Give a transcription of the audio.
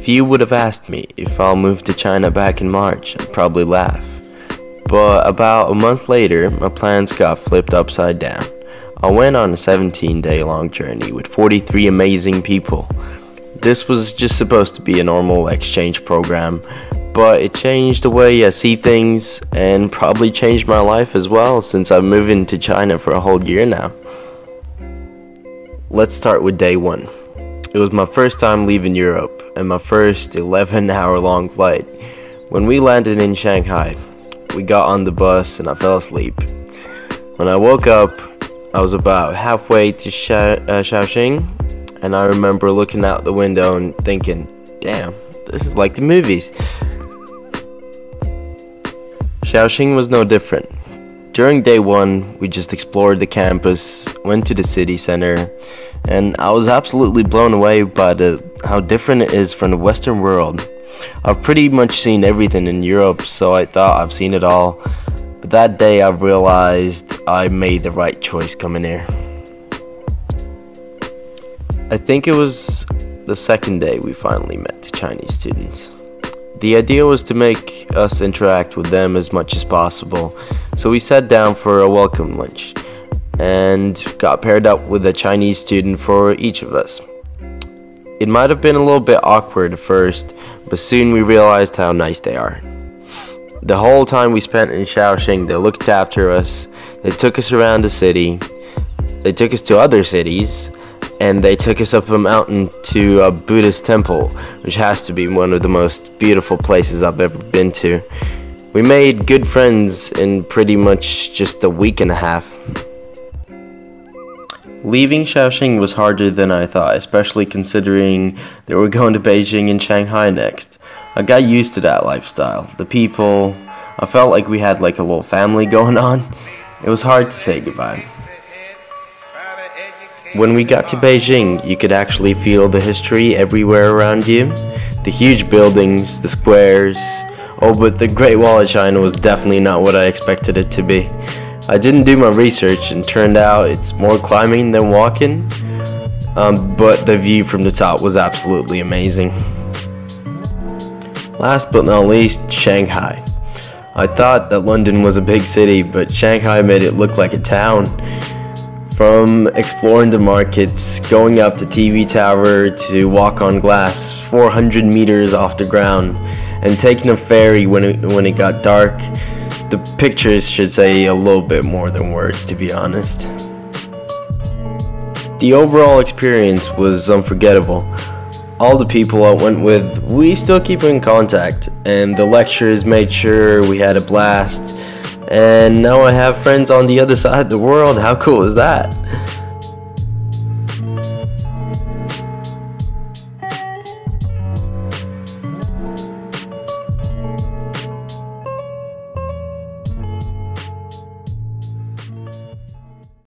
If you would have asked me if I'll move to China back in March, I'd probably laugh. But about a month later, my plans got flipped upside down. I went on a 17-day-long journey with 43 amazing people. This was just supposed to be a normal exchange program, but it changed the way I see things and probably changed my life as well, since I've moved into China for a whole year now. Let's start with day one. It was my first time leaving Europe and my first 11-hour-long flight. When we landed in Shanghai, we got on the bus and I fell asleep. When I woke up, I was about halfway to Shaoxing, and I remember looking out the window and thinking, damn, this is like the movies. Shaoxing was no different. During day one, we just explored the campus, went to the city center, and I was absolutely blown away by how different it is from the Western world. I've pretty much seen everything in Europe, so I thought I've seen it all. But that day I realized I made the right choice coming here. I think it was the second day we finally met the Chinese students. The idea was to make us interact with them as much as possible, so we sat down for a welcome lunch and got paired up with a Chinese student for each of us. It might have been a little bit awkward at first, but soon we realized how nice they are. The whole time we spent in Shaoxing, they looked after us, they took us around the city, they took us to other cities, and they took us up a mountain to a Buddhist temple, which has to be one of the most beautiful places I've ever been to. We made good friends in pretty much just a week and a half. Leaving Shaoxing was harder than I thought, especially considering that we're going to Beijing and Shanghai next. I got used to that lifestyle, the people. I felt like we had like a little family going on. It was hard to say goodbye. When we got to Beijing, you could actually feel the history everywhere around you. The huge buildings, the squares. Oh, but the Great Wall of China was definitely not what I expected it to be. I didn't do my research and turned out it's more climbing than walking. But the view from the top was absolutely amazing. Last but not least, Shanghai. I thought that London was a big city, but Shanghai made it look like a town. From exploring the markets, going up the TV tower to walk on glass 400 meters off the ground, and taking a ferry when it got dark, the pictures should say a little bit more than words, to be honest. The overall experience was unforgettable. All the people I went with, we still keep in contact, and the lecturers made sure we had a blast. And now I have friends on the other side of the world. How cool is that?